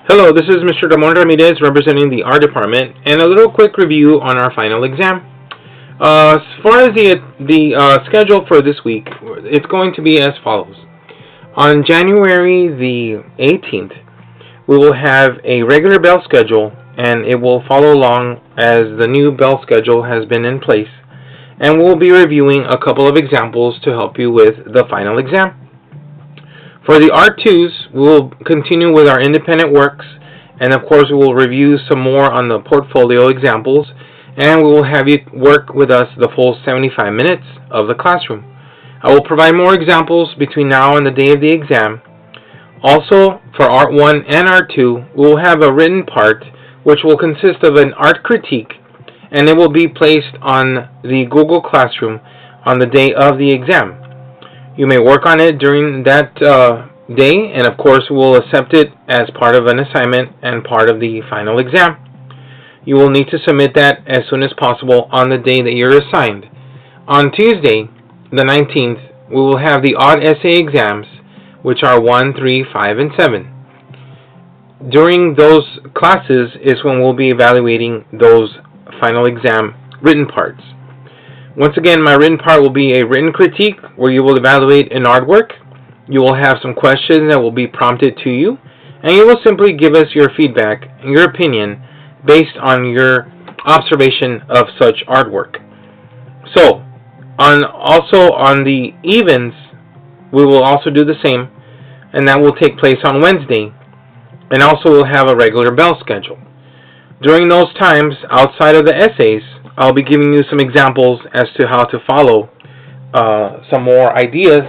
Hello, this is Mr. Ramon Ramirez representing the art department, and a little quick review on our final exam. As far as the schedule for this week, it's going to be as follows. On January the 18th, we will have a regular bell schedule, and it will follow along as the new bell schedule has been in place, and we'll be reviewing a couple of examples to help you with the final exam. For the Art 2s, we will continue with our independent works, and of course we will review some more on the portfolio examples, and we will have you work with us the full 75 minutes of the classroom. I will provide more examples between now and the day of the exam. Also, for Art 1 and Art 2, we will have a written part which will consist of an art critique, and it will be placed on the Google Classroom on the day of the exam. You may work on it during that day, and of course we'll accept it as part of an assignment and part of the final exam. You will need to submit that as soon as possible on the day that you're assigned. On Tuesday, the 19th, we will have the odd essay exams, which are 1, 3, 5, and 7. During those classes is when we'll be evaluating those final exam written parts. Once again, my written part will be a written critique where you will evaluate an artwork. You will have some questions that will be prompted to you, and you will simply give us your feedback and your opinion based on your observation of such artwork. So, also on the evens, we will also do the same, and that will take place on Wednesday, and also we'll have a regular bell schedule. During those times, outside of the essays, I'll be giving you some examples as to how to follow some more ideas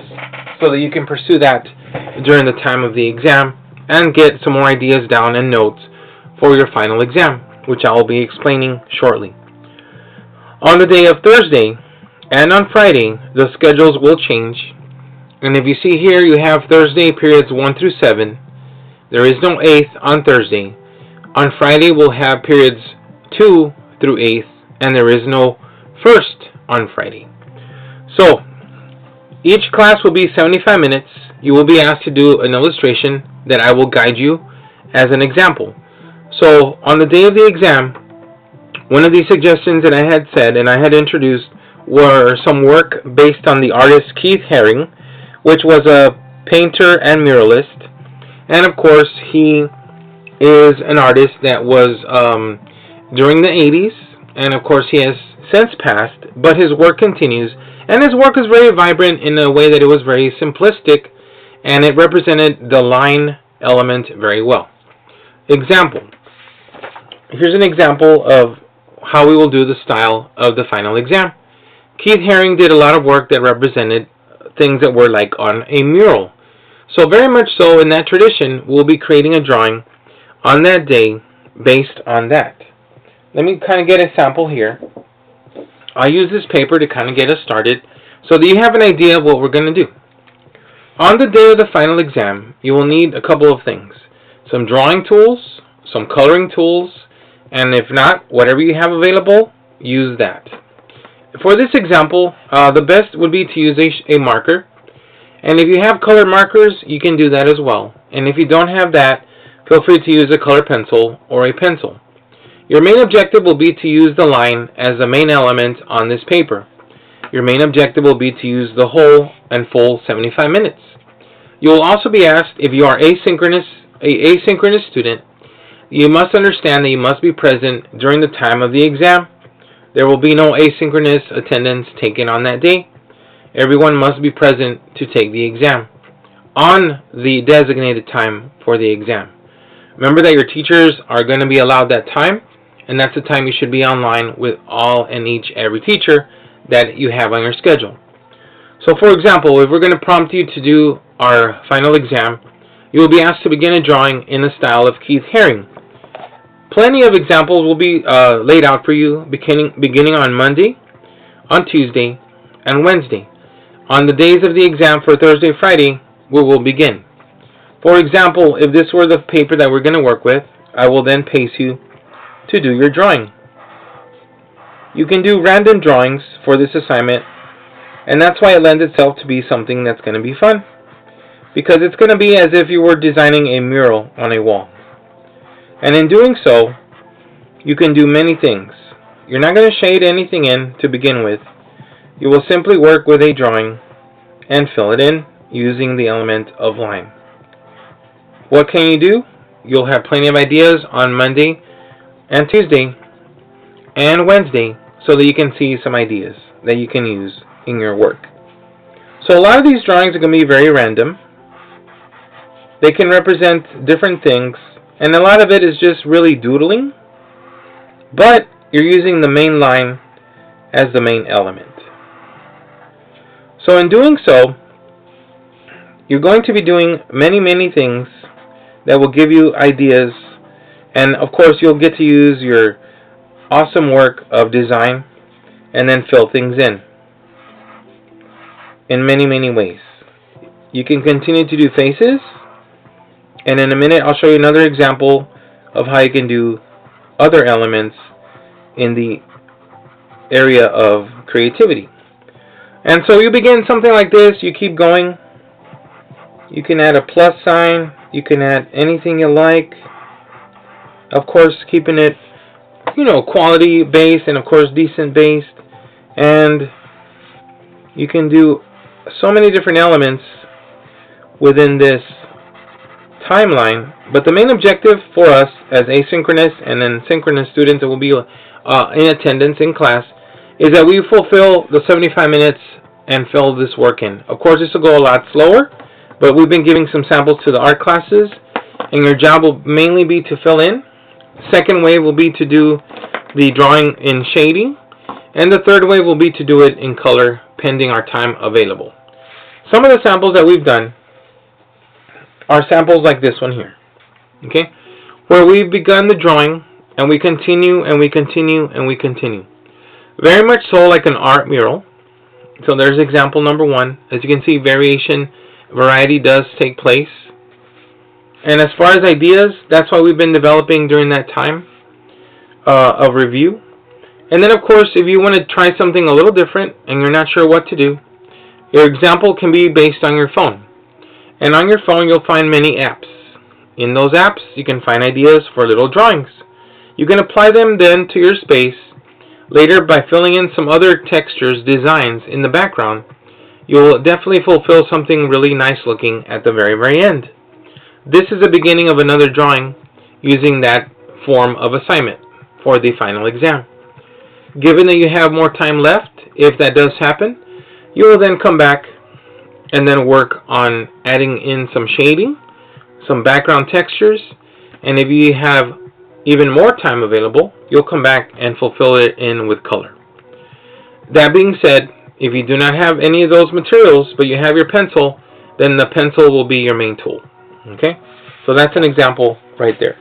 so that you can pursue that during the time of the exam and get some more ideas down and notes for your final exam, which I will be explaining shortly. On the day of Thursday and on Friday, the schedules will change. And if you see here, you have Thursday periods 1 through 7. There is no 8th on Thursday. On Friday, we'll have periods 2 through 8th. And there is no first on Friday. So, each class will be 75 minutes. You will be asked to do an illustration that I will guide you as an example. So, on the day of the exam, one of the suggestions that I had said and I had introduced were some work based on the artist Keith Haring, which was a painter and muralist. And of course, he is an artist that was during the 80s. And of course he has since passed, but his work continues, and his work is very vibrant in a way that it was very simplistic, and it represented the line element very well. Example. Here's an example of how we will do the style of the final exam. Keith Haring did a lot of work that represented things that were like on a mural. So very much so in that tradition, we'll be creating a drawing on that day based on that. Let me kind of get a sample here. I'll use this paper to kind of get us started so that you have an idea of what we're going to do. On the day of the final exam, you will need a couple of things. Some drawing tools, some coloring tools, and if not, whatever you have available, use that. For this example, the best would be to use a marker. And if you have colored markers, you can do that as well. And if you don't have that, feel free to use a colored pencil or a pencil. Your main objective will be to use the line as the main element on this paper. Your main objective will be to use the whole and full 75 minutes. You will also be asked if you are asynchronous student. You must understand that you must be present during the time of the exam. There will be no asynchronous attendance taken on that day. Everyone must be present to take the exam on the designated time for the exam. Remember that your teachers are going to be allowed that time, and that's the time you should be online with all and every teacher that you have on your schedule. So for example, if we're going to prompt you to do our final exam, you will be asked to begin a drawing in the style of Keith Haring. Plenty of examples will be laid out for you beginning on Monday, on Tuesday, and Wednesday. On the days of the exam for Thursday, Friday, we will begin. For example, if this were the paper that we're going to work with, I will then pace you to do your drawing. You can do random drawings for this assignment, and that's why it lends itself to be something that's going to be fun, because it's going to be as if you were designing a mural on a wall. And in doing so, you can do many things. You're not going to shade anything in to begin with. You will simply work with a drawing and fill it in using the element of line. What can you do? You'll have plenty of ideas on Monday and Tuesday and Wednesday so that you can see some ideas that you can use in your work. So a lot of these drawings are going to be very random. They can represent different things, and a lot of it is just really doodling, but you're using the main line as the main element. So in doing so, you're going to be doing many things that will give you ideas, and of course you'll get to use your awesome work of design and then fill things in many ways. You can continue to do faces, and in a minute I'll show you another example of how you can do other elements in the area of creativity. And so you begin something like this, you keep going. You can add a plus sign, you can add anything you like. Of course, keeping it, quality based and of course decent based. And you can do so many different elements within this timeline. But the main objective for us as asynchronous and then synchronous students that will be in attendance in class is that we fulfill the 75 minutes and fill this work in. Of course, this will go a lot slower, but we've been giving some samples to the art classes, and your job will mainly be to fill in. Second way will be to do the drawing in shading, and the third way will be to do it in color, pending our time available. Some of the samples that we've done are samples like this one here, okay, where we've begun the drawing, and we continue, and we continue, and we continue. Very much so like an art mural. So there's example number one. As you can see, variety does take place. And as far as ideas, that's what we've been developing during that time of review. And then of course, if you want to try something a little different and you're not sure what to do, your example can be based on your phone. And on your phone, you'll find many apps. In those apps, you can find ideas for little drawings. You can apply them then to your space. Later, by filling in some other textures, designs in the background, you'll definitely fulfill something really nice looking at the very end. This is the beginning of another drawing using that form of assignment for the final exam. Given that you have more time left, if that does happen, you will then come back and then work on adding in some shading, some background textures, and if you have even more time available, you'll come back and fulfill it in with color. That being said, if you do not have any of those materials, but you have your pencil, then the pencil will be your main tool. Okay? So that's an example right there.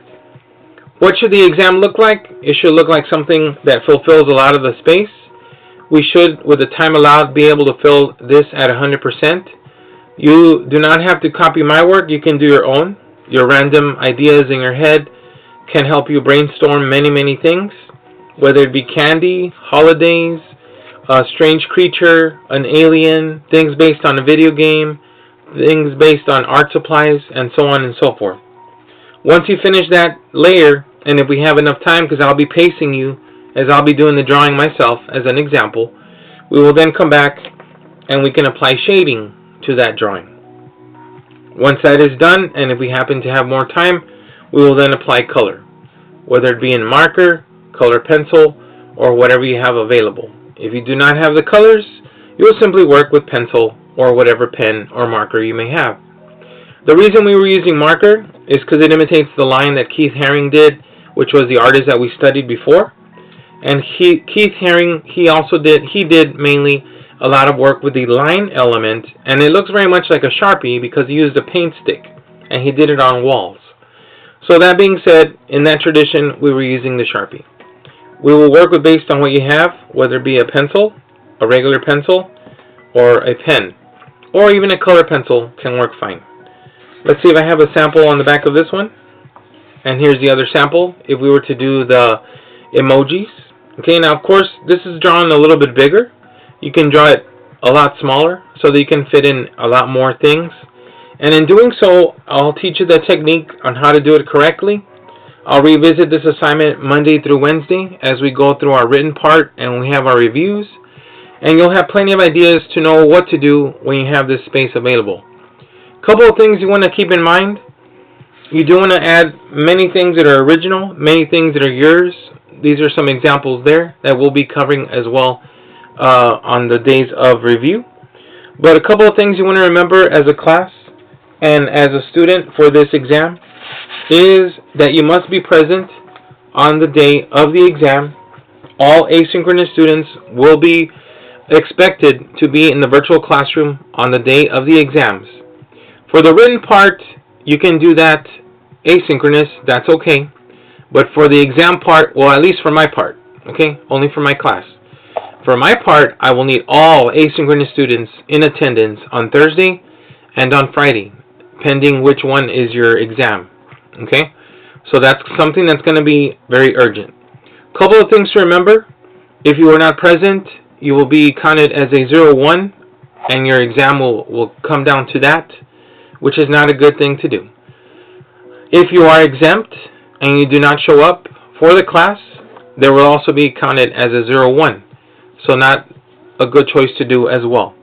What should the exam look like? It should look like something that fulfills a lot of the space. We should, with the time allowed, be able to fill this at 100%. You do not have to copy my work. You can do your own. Your random ideas in your head can help you brainstorm many things, whether it be candy, holidays, a strange creature, an alien, things based on a video game, things based on art supplies, and so on and so forth. Once you finish that layer, and if we have enough time, because I'll be pacing you as I'll be doing the drawing myself as an example, we will then come back and we can apply shading to that drawing. Once that is done, and if we happen to have more time, we will then apply color, whether it be in marker, color pencil, or whatever you have available. If you do not have the colors, you will simply work with pencil or whatever pen or marker you may have. The reason we were using marker is because it imitates the line that Keith Haring did, which was the artist that we studied before. And Keith Haring, he did mainly a lot of work with the line element, and it looks very much like a Sharpie because he used a paint stick, and he did it on walls. So that being said, in that tradition, we were using the Sharpie. We will work with based on what you have, whether it be a pencil, a regular pencil, or a pen, or even a color pencil can work fine. Let's see if I have a sample on the back of this one. And here's the other sample, if we were to do the emojis. Okay, now of course, this is drawn a little bit bigger. You can draw it a lot smaller so that you can fit in a lot more things. And in doing so, I'll teach you the technique on how to do it correctly. I'll revisit this assignment Monday through Wednesday as we go through our written part and we have our reviews. And you'll have plenty of ideas to know what to do when you have this space available. Couple of things you want to keep in mind. You do want to add many things that are original, many things that are yours. These are some examples there that we'll be covering as well on the days of review. But a couple of things you want to remember as a class and as a student for this exam is that you must be present on the day of the exam. All asynchronous students will be expected to be in the virtual classroom on the day of the exams. For the written part, you can do that asynchronous, that's okay. But for the exam part, well, at least for my part, okay, only for my class. For my part, I will need all asynchronous students in attendance on Thursday and on Friday, pending which one is your exam, okay? So that's something that's going to be very urgent. Couple of things to remember. If you are not present, you will be counted as a 0-1, and your exam will come down to that, which is not a good thing to do. If you are exempt and you do not show up for the class, there will also be counted as a 0-1, so not a good choice to do as well.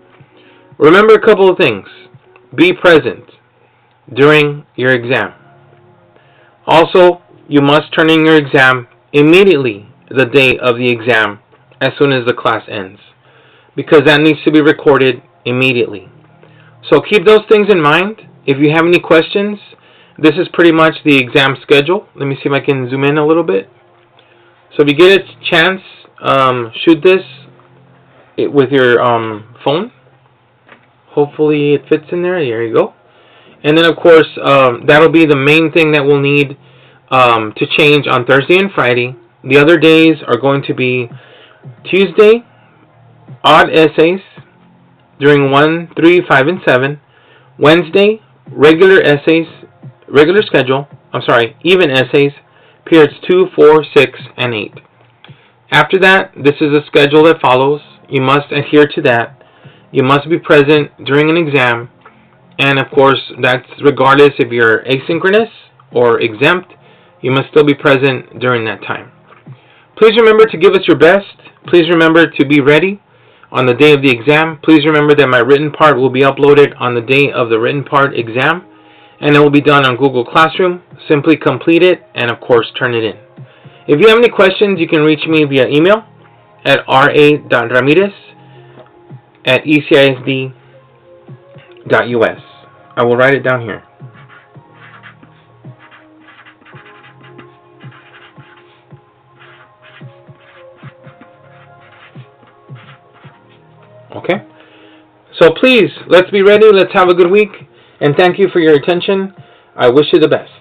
Remember a couple of things. Be present during your exam. Also, you must turn in your exam immediately the day of the exam as soon as the class ends, because that needs to be recorded immediately. So keep those things in mind. If you have any questions, this is pretty much the exam schedule. Let me see if I can zoom in a little bit. So if you get a chance, shoot this with your phone. Hopefully it fits in there. There you go. And then of course, that'll be the main thing that we'll need to change on Thursday and Friday. The other days are going to be Tuesday, odd essays during 1, 3, 5, and 7. Wednesday, regular essays, regular schedule, even essays, periods 2, 4, 6, and 8. After that, this is a schedule that follows. You must adhere to that. You must be present during an exam. And of course, that's regardless if you're asynchronous or exempt, you must still be present during that time. Please remember to give us your best. Please remember to be ready on the day of the exam. Please remember that my written part will be uploaded on the day of the written part exam, and it will be done on Google Classroom. Simply complete it and of course turn it in. If you have any questions, you can reach me via email at ra.ramirez@ecisd.us. I will write it down here. Okay? So please, let's be ready. Let's have a good week. And thank you for your attention. I wish you the best.